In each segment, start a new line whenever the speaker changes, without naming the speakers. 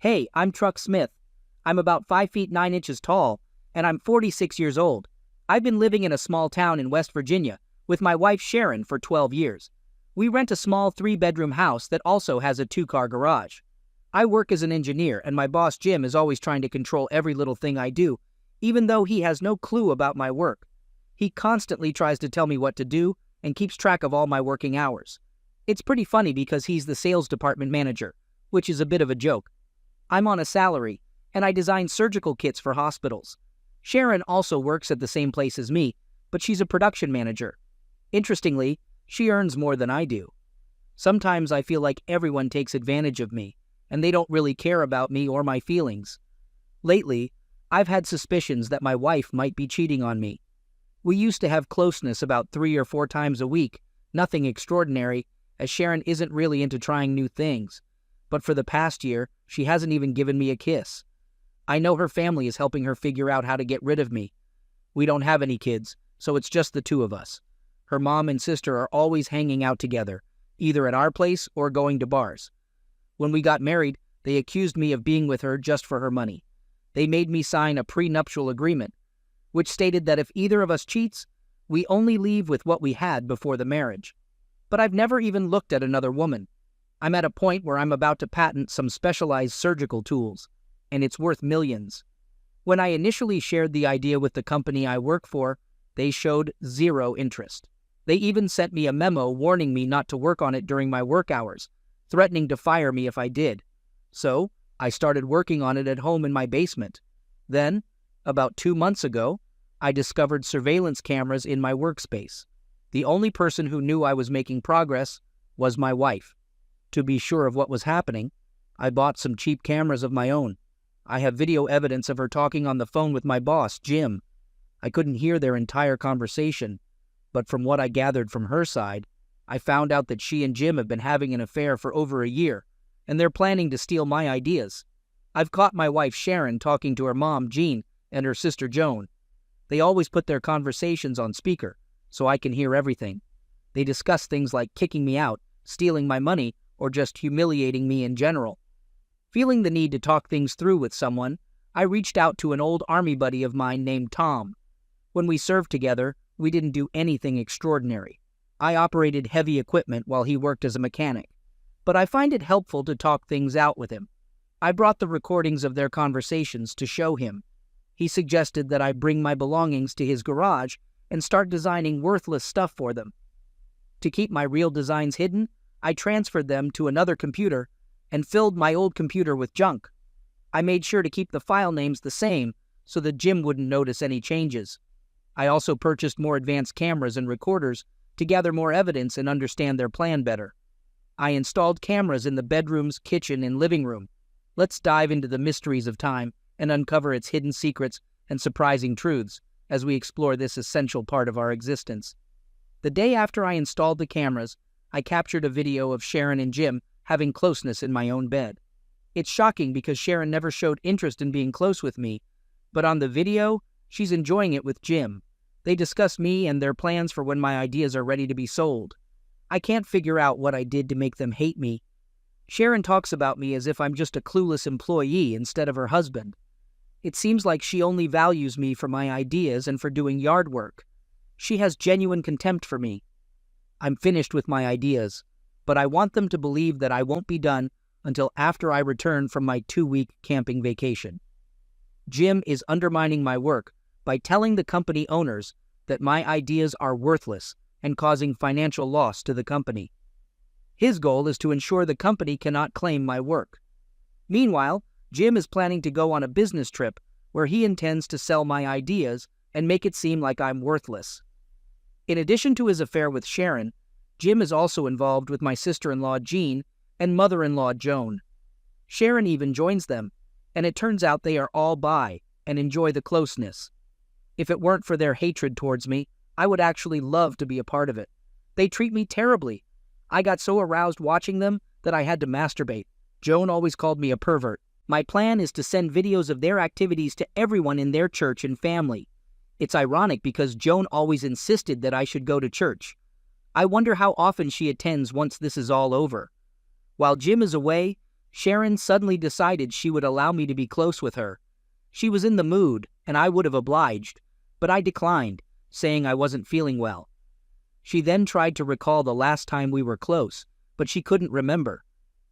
Hey, I'm Truck Smith. I'm about 5 feet 9 inches tall, and I'm 46 years old. I've been living in a small town in West Virginia with my wife Sharon for 12 years. We rent a small 3-bedroom house that also has a 2-car garage. I work as an engineer, and my boss Jim is always trying to control every little thing I do, even though he has no clue about my work. He constantly tries to tell me what to do and keeps track of all my working hours. It's pretty funny because he's the sales department manager, which is a bit of a joke. I'm on a salary, and I design surgical kits for hospitals. Sharon also works at the same place as me, but she's a production manager. Interestingly, she earns more than I do. Sometimes I feel like everyone takes advantage of me, and they don't really care about me or my feelings. Lately, I've had suspicions that my wife might be cheating on me. We used to have closeness about 3 or 4 times a week, nothing extraordinary, as Sharon isn't really into trying new things. But for the past year, she hasn't even given me a kiss. I know her family is helping her figure out how to get rid of me. We don't have any kids, so it's just the 2 of us. Her mom and sister are always hanging out together, either at our place or going to bars. When we got married, they accused me of being with her just for her money. They made me sign a prenuptial agreement, which stated that if either of us cheats, we only leave with what we had before the marriage. But I've never even looked at another woman. I'm at a point where I'm about to patent some specialized surgical tools, and it's worth millions. When I initially shared the idea with the company I work for, they showed zero interest. They even sent me a memo warning me not to work on it during my work hours, threatening to fire me if I did. So, I started working on it at home in my basement. Then, about 2 months ago, I discovered surveillance cameras in my workspace. The only person who knew I was making progress was my wife. To be sure of what was happening, I bought some cheap cameras of my own. I have video evidence of her talking on the phone with my boss, Jim. I couldn't hear their entire conversation, but from what I gathered from her side, I found out that she and Jim have been having an affair for over a year, and they're planning to steal my ideas. I've caught my wife Sharon talking to her mom, Jean, and her sister Joan. They always put their conversations on speaker, so I can hear everything. They discuss things like kicking me out, stealing my money, or just humiliating me in general. Feeling the need to talk things through with someone, I reached out to an old army buddy of mine named Tom. When we served together, we didn't do anything extraordinary. I operated heavy equipment while he worked as a mechanic, but I find it helpful to talk things out with him. I brought the recordings of their conversations to show him. He suggested that I bring my belongings to his garage and start designing worthless stuff for them. To keep my real designs hidden, I transferred them to another computer and filled my old computer with junk. I made sure to keep the file names the same so that Jim wouldn't notice any changes. I also purchased more advanced cameras and recorders to gather more evidence and understand their plan better. I installed cameras in the bedrooms, kitchen, and living room. Let's dive into the mysteries of time and uncover its hidden secrets and surprising truths as we explore this essential part of our existence. The day after I installed the cameras, I captured a video of Sharon and Jim having closeness in my own bed. It's shocking because Sharon never showed interest in being close with me, but on the video, she's enjoying it with Jim. They discuss me and their plans for when my ideas are ready to be sold. I can't figure out what I did to make them hate me. Sharon talks about me as if I'm just a clueless employee instead of her husband. It seems like she only values me for my ideas and for doing yard work. She has genuine contempt for me. I'm finished with my ideas, but I want them to believe that I won't be done until after I return from my 2-week camping vacation. Jim is undermining my work by telling the company owners that my ideas are worthless and causing financial loss to the company. His goal is to ensure the company cannot claim my work. Meanwhile, Jim is planning to go on a business trip where he intends to sell my ideas and make it seem like I'm worthless. In addition to his affair with Sharon, Jim is also involved with my sister-in-law Jean and mother-in-law Joan. Sharon even joins them, and it turns out they are all bi and enjoy the closeness. If it weren't for their hatred towards me, I would actually love to be a part of it. They treat me terribly. I got so aroused watching them that I had to masturbate. Joan always called me a pervert. My plan is to send videos of their activities to everyone in their church and family. It's ironic because Joan always insisted that I should go to church. I wonder how often she attends once this is all over. While Jim is away, Sharon suddenly decided she would allow me to be close with her. She was in the mood, and I would have obliged, but I declined, saying I wasn't feeling well. She then tried to recall the last time we were close, but she couldn't remember.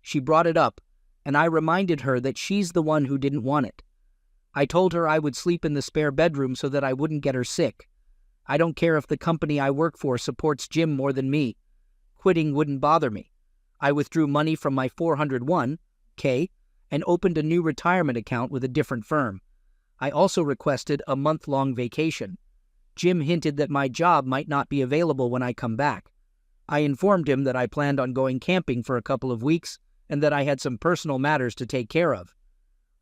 She brought it up, and I reminded her that she's the one who didn't want it. I told her I would sleep in the spare bedroom so that I wouldn't get her sick. I don't care if the company I work for supports Jim more than me. Quitting wouldn't bother me. I withdrew money from my 401k and opened a new retirement account with a different firm. I also requested a month-long vacation. Jim hinted that my job might not be available when I come back. I informed him that I planned on going camping for a couple of weeks and that I had some personal matters to take care of.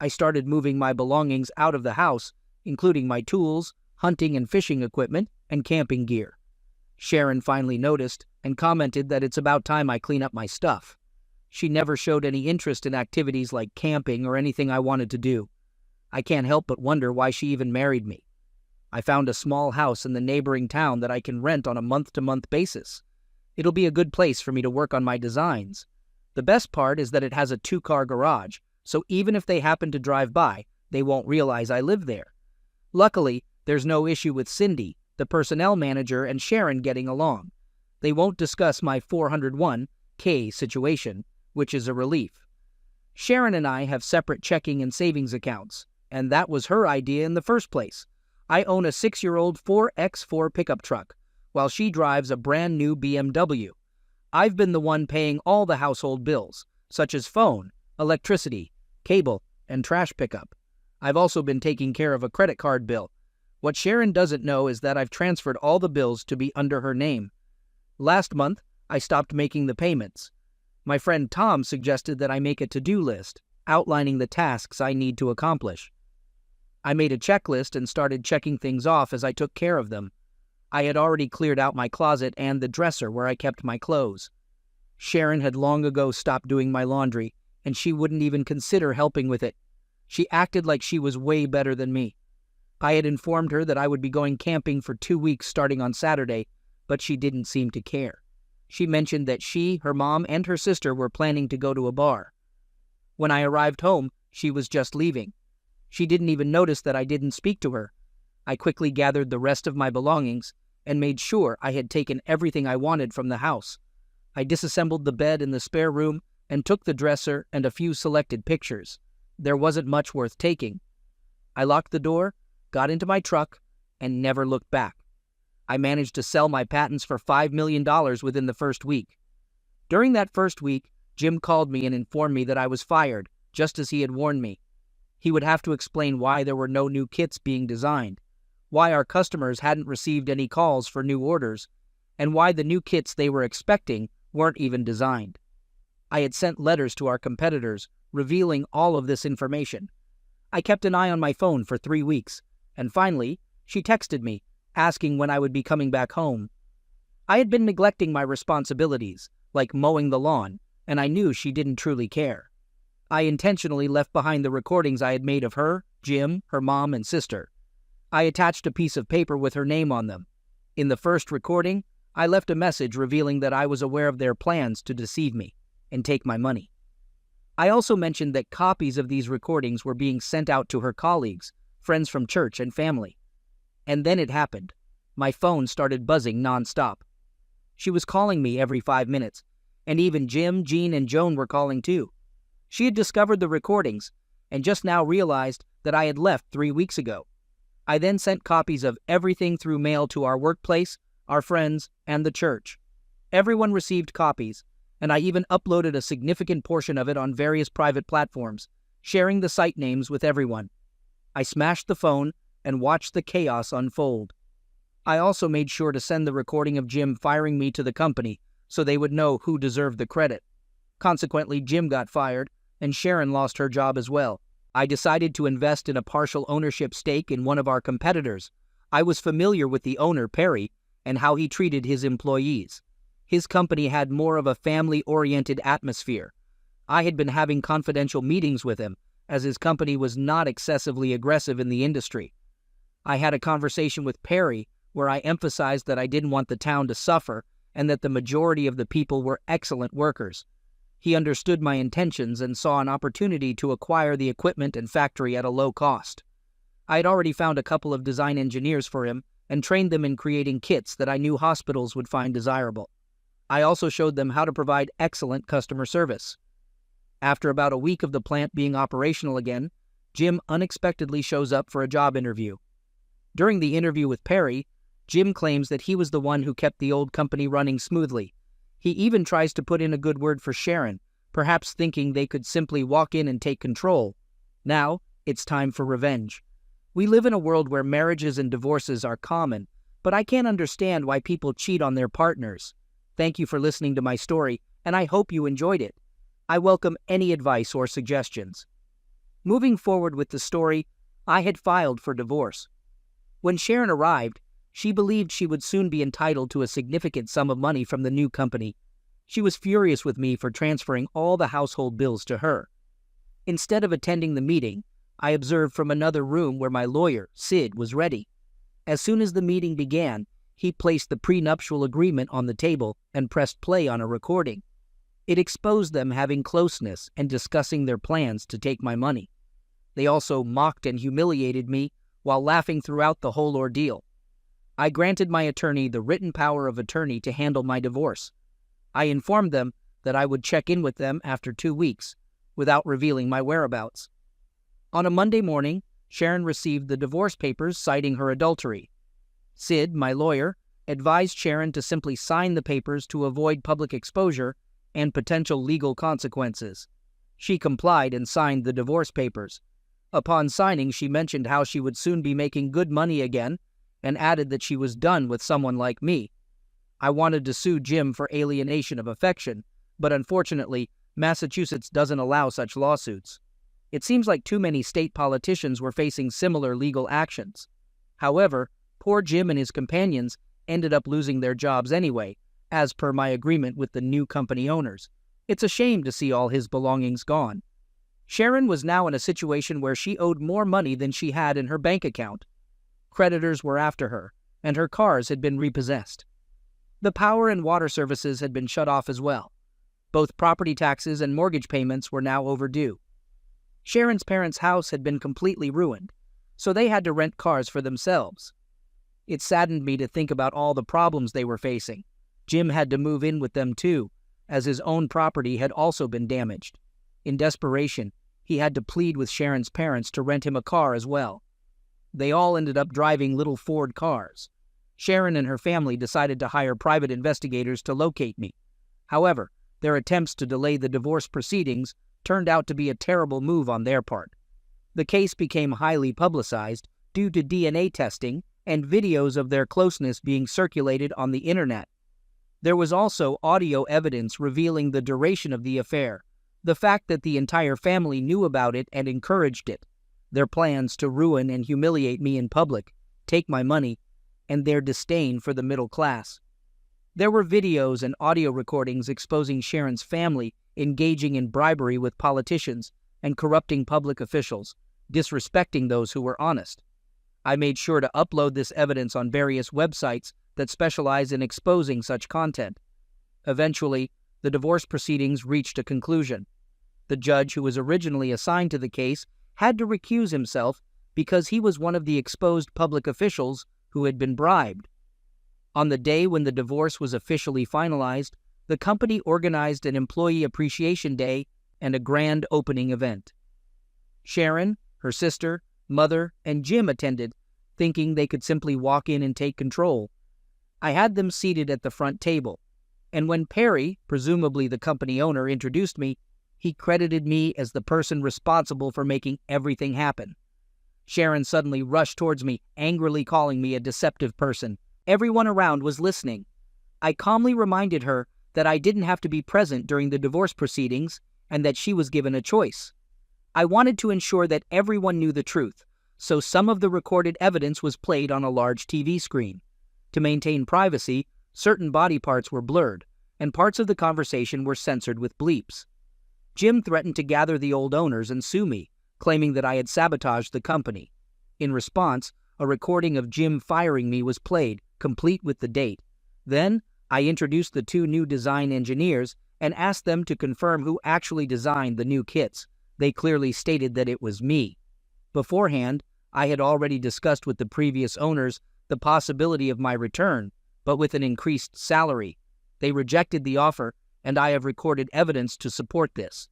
I started moving my belongings out of the house, including my tools, hunting and fishing equipment, and camping gear. Sharon finally noticed and commented that it's about time I clean up my stuff. She never showed any interest in activities like camping or anything I wanted to do. I can't help but wonder why she even married me. I found a small house in the neighboring town that I can rent on a month-to-month basis. It'll be a good place for me to work on my designs. The best part is that it has a 2-car garage, so even if they happen to drive by, they won't realize I live there. Luckily, there's no issue with Cindy, the personnel manager, and Sharon getting along. They won't discuss my 401k situation, which is a relief. Sharon and I have separate checking and savings accounts, and that was her idea in the first place. I own a 6-year-old 4x4 pickup truck, while she drives a brand new BMW. I've been the one paying all the household bills, such as phone, electricity, cable, and trash pickup. I've also been taking care of a credit card bill. What Sharon doesn't know is that I've transferred all the bills to be under her name. Last month, I stopped making the payments. My friend Tom suggested that I make a to-do list, outlining the tasks I need to accomplish. I made a checklist and started checking things off as I took care of them. I had already cleared out my closet and the dresser where I kept my clothes. Sharon had long ago stopped doing my laundry, and she wouldn't even consider helping with it. She acted like she was way better than me. I had informed her that I would be going camping for 2 weeks starting on Saturday, but she didn't seem to care. She mentioned that she, her mom, and her sister were planning to go to a bar. When I arrived home, she was just leaving. She didn't even notice that I didn't speak to her. I quickly gathered the rest of my belongings and made sure I had taken everything I wanted from the house. I disassembled the bed in the spare room and took the dresser and a few selected pictures. There wasn't much worth taking. I locked the door, got into my truck, and never looked back. I managed to sell my patents for $5 million within the first week. During that first week, Jim called me and informed me that I was fired, just as he had warned me. He would have to explain why there were no new kits being designed, why our customers hadn't received any calls for new orders, and why the new kits they were expecting weren't even designed. I had sent letters to our competitors revealing all of this information. I kept an eye on my phone for 3 weeks, and finally, she texted me, asking when I would be coming back home. I had been neglecting my responsibilities, like mowing the lawn, and I knew she didn't truly care. I intentionally left behind the recordings I had made of her, Jim, her mom, and sister. I attached a piece of paper with her name on them. In the first recording, I left a message revealing that I was aware of their plans to deceive me and take my money. I also mentioned that copies of these recordings were being sent out to her colleagues, friends from church, and family. And then it happened. My phone started buzzing nonstop. She was calling me every 5 minutes, and even Jim, Jean, and Joan were calling too. She had discovered the recordings and just now realized that I had left 3 weeks ago. I then sent copies of everything through mail to our workplace, our friends, and the church. Everyone received copies, and I even uploaded a significant portion of it on various private platforms, sharing the site names with everyone. I smashed the phone and watched the chaos unfold. I also made sure to send the recording of Jim firing me to the company so they would know who deserved the credit. Consequently, Jim got fired, and Sharon lost her job as well. I decided to invest in a partial ownership stake in one of our competitors. I was familiar with the owner, Perry, and how he treated his employees. His company had more of a family-oriented atmosphere. I had been having confidential meetings with him, as his company was not excessively aggressive in the industry. I had a conversation with Perry where I emphasized that I didn't want the town to suffer and that the majority of the people were excellent workers. He understood my intentions and saw an opportunity to acquire the equipment and factory at a low cost. I had already found a couple of design engineers for him and trained them in creating kits that I knew hospitals would find desirable. I also showed them how to provide excellent customer service. After about a week of the plant being operational again, Jim unexpectedly shows up for a job interview. During the interview with Perry, Jim claims that he was the one who kept the old company running smoothly. He even tries to put in a good word for Sharon, perhaps thinking they could simply walk in and take control. Now, it's time for revenge. We live in a world where marriages and divorces are common, but I can't understand why people cheat on their partners. Thank you for listening to my story, and I hope you enjoyed it. I welcome any advice or suggestions. Moving forward with the story, I had filed for divorce. When Sharon arrived, she believed she would soon be entitled to a significant sum of money from the new company. She was furious with me for transferring all the household bills to her. Instead of attending the meeting, I observed from another room where my lawyer, Sid, was ready. As soon as the meeting began, he placed the prenuptial agreement on the table and pressed play on a recording. It exposed them having closeness and discussing their plans to take my money. They also mocked and humiliated me while laughing throughout the whole ordeal. I granted my attorney the written power of attorney to handle my divorce. I informed them that I would check in with them after 2 weeks, without revealing my whereabouts. On a Monday morning, Sharon received the divorce papers citing her adultery. Sid, my lawyer, advised Sharon to simply sign the papers to avoid public exposure and potential legal consequences. She complied and signed the divorce papers. Upon signing, she mentioned how she would soon be making good money again and added that she was done with someone like me. I wanted to sue Jim for alienation of affection, but unfortunately, Massachusetts doesn't allow such lawsuits. It seems like too many state politicians were facing similar legal actions. However, poor Jim and his companions ended up losing their jobs anyway, as per my agreement with the new company owners. It's a shame to see all his belongings gone. Sharon was now in a situation where she owed more money than she had in her bank account. Creditors were after her, and her cars had been repossessed. The power and water services had been shut off as well. Both property taxes and mortgage payments were now overdue. Sharon's parents' house had been completely ruined, so they had to rent cars for themselves. It saddened me to think about all the problems they were facing. Jim had to move in with them too, as his own property had also been damaged. In desperation, he had to plead with Sharon's parents to rent him a car as well. They all ended up driving little Ford cars. Sharon and her family decided to hire private investigators to locate me. However, their attempts to delay the divorce proceedings turned out to be a terrible move on their part. The case became highly publicized due to DNA testing and videos of their closeness being circulated on the internet. There was also audio evidence revealing the duration of the affair, the fact that the entire family knew about it and encouraged it, their plans to ruin and humiliate me in public, take my money, and their disdain for the middle class. There were videos and audio recordings exposing Sharon's family engaging in bribery with politicians and corrupting public officials, disrespecting those who were honest. I made sure to upload this evidence on various websites that specialize in exposing such content. Eventually, the divorce proceedings reached a conclusion. The judge who was originally assigned to the case had to recuse himself because he was one of the exposed public officials who had been bribed. On the day when the divorce was officially finalized, the company organized an employee appreciation day and a grand opening event. Sharon, her sister, mother, and Jim attended, thinking they could simply walk in and take control. I had them seated at the front table, and when Perry, presumably the company owner, introduced me, he credited me as the person responsible for making everything happen. Sharon suddenly rushed towards me, angrily calling me a deceptive person. Everyone around was listening. I calmly reminded her that I didn't have to be present during the divorce proceedings and that she was given a choice. I wanted to ensure that everyone knew the truth, so some of the recorded evidence was played on a large TV screen. To maintain privacy, certain body parts were blurred, and parts of the conversation were censored with bleeps. Jim threatened to gather the old owners and sue me, claiming that I had sabotaged the company. In response, a recording of Jim firing me was played, complete with the date. Then, I introduced the two new design engineers and asked them to confirm who actually designed the new kits. They clearly stated that it was me. Beforehand, I had already discussed with the previous owners the possibility of my return, but with an increased salary. They rejected the offer, and I have recorded evidence to support this.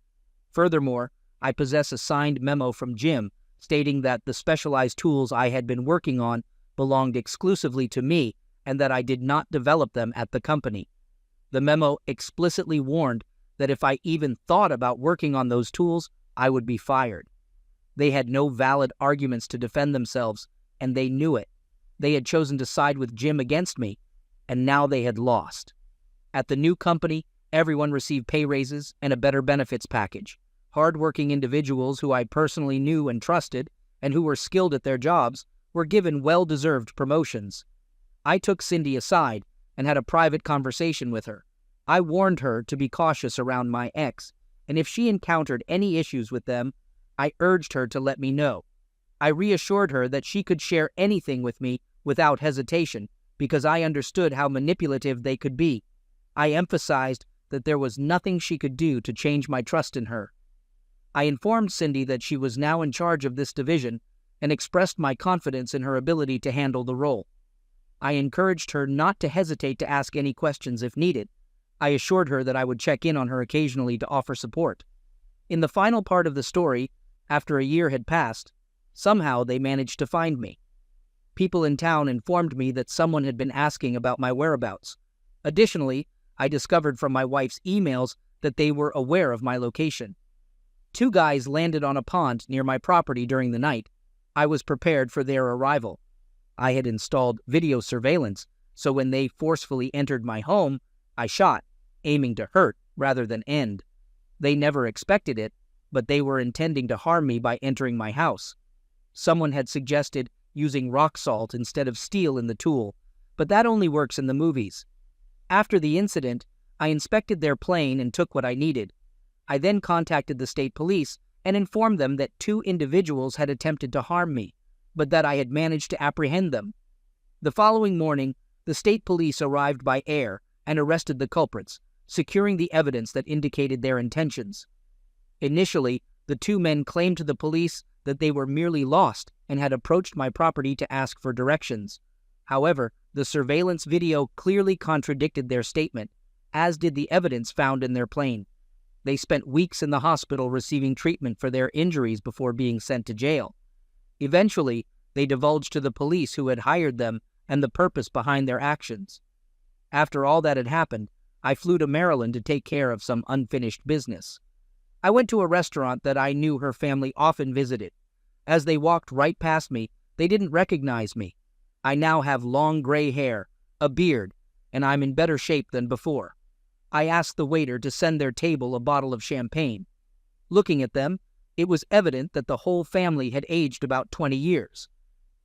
Furthermore, I possess a signed memo from Jim stating that the specialized tools I had been working on belonged exclusively to me and that I did not develop them at the company. The memo explicitly warned that if I even thought about working on those tools, I would be fired. They had no valid arguments to defend themselves, and they knew it. They had chosen to side with Jim against me, and now they had lost. At the new company, everyone received pay raises and a better benefits package. Hard-working individuals who I personally knew and trusted, and who were skilled at their jobs, were given well-deserved promotions. I took Cindy aside and had a private conversation with her. I warned her to be cautious around my ex, and if she encountered any issues with them, I urged her to let me know. I reassured her that she could share anything with me without hesitation because I understood how manipulative they could be. I emphasized that there was nothing she could do to change my trust in her. I informed Cindy that she was now in charge of this division and expressed my confidence in her ability to handle the role. I encouraged her not to hesitate to ask any questions if needed. I assured her that I would check in on her occasionally to offer support. In the final part of the story, after a year had passed, somehow they managed to find me. People in town informed me that someone had been asking about my whereabouts. Additionally, I discovered from my wife's emails that they were aware of my location. 2 guys landed on a pond near my property during the night. I was prepared for their arrival. I had installed video surveillance, so when they forcefully entered my home, I shot, aiming to hurt rather than end. They never expected it, but they were intending to harm me by entering my house. Someone had suggested using rock salt instead of steel in the tool, but that only works in the movies. After the incident, I inspected their plane and took what I needed. I then contacted the state police and informed them that 2 individuals had attempted to harm me, but that I had managed to apprehend them. The following morning, the state police arrived by air and arrested the culprits, securing the evidence that indicated their intentions. Initially, the 2 men claimed to the police that they were merely lost and had approached my property to ask for directions. However, the surveillance video clearly contradicted their statement, as did the evidence found in their plane. They spent weeks in the hospital receiving treatment for their injuries before being sent to jail. Eventually, they divulged to the police who had hired them and the purpose behind their actions. After all that had happened, I flew to Maryland to take care of some unfinished business. I went to a restaurant that I knew her family often visited. As they walked right past me, they didn't recognize me. I now have long gray hair, a beard, and I'm in better shape than before. I asked the waiter to send their table a bottle of champagne. Looking at them, it was evident that the whole family had aged about 20 years.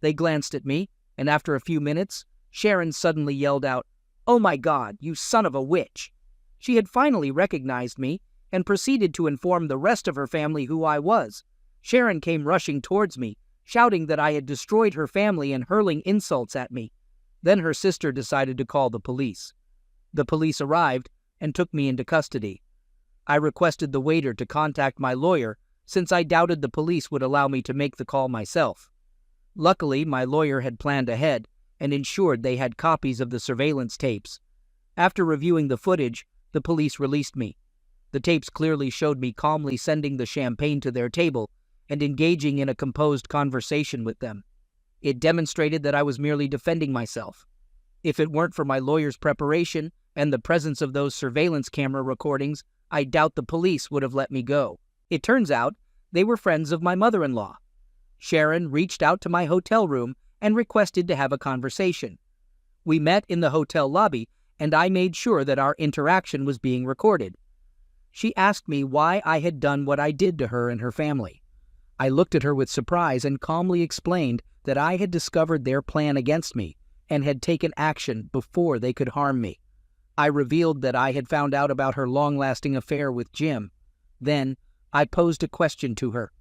They glanced at me, and after a few minutes, Sharon suddenly yelled out, "Oh my God, you son of a witch!" She had finally recognized me and proceeded to inform the rest of her family who I was. Sharon came rushing towards me, shouting that I had destroyed her family and hurling insults at me. Then her sister decided to call the police. The police arrived and took me into custody. I requested the waiter to contact my lawyer since I doubted the police would allow me to make the call myself. Luckily, my lawyer had planned ahead and ensured they had copies of the surveillance tapes. After reviewing the footage, the police released me. The tapes clearly showed me calmly sending the champagne to their table and engaging in a composed conversation with them. It demonstrated that I was merely defending myself. If it weren't for my lawyer's preparation and the presence of those surveillance camera recordings, I doubt the police would have let me go. It turns out they were friends of my mother-in-law. Sharon reached out to my hotel room and requested to have a conversation. We met in the hotel lobby, and I made sure that our interaction was being recorded. She asked me why I had done what I did to her and her family. I looked at her with surprise and calmly explained that I had discovered their plan against me and had taken action before they could harm me. I revealed that I had found out about her long-lasting affair with Jim. Then, I posed a question to her.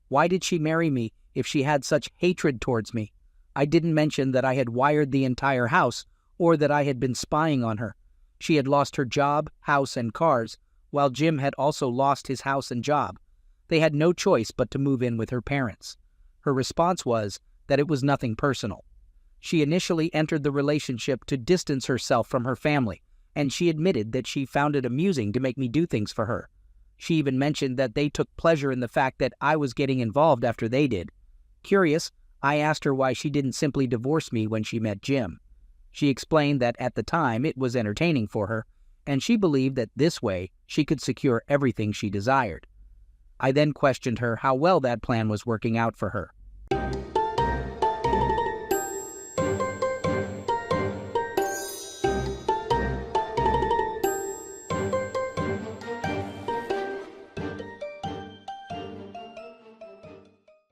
Why did she marry me if she had such hatred towards me? I didn't mention that I had wired the entire house or that I had been spying on her. She had lost her job, house, and cars, while Jim had also lost his house and job. They had no choice but to move in with her parents. Her response was that it was nothing personal. She initially entered the relationship to distance herself from her family, and she admitted that she found it amusing to make me do things for her. She even mentioned that they took pleasure in the fact that I was getting involved after they did. Curious, I asked her why she didn't simply divorce me when she met Jim. She explained that at the time it was entertaining for her, and she believed that this way she could secure everything she desired. I then questioned her how well that plan was working out for her.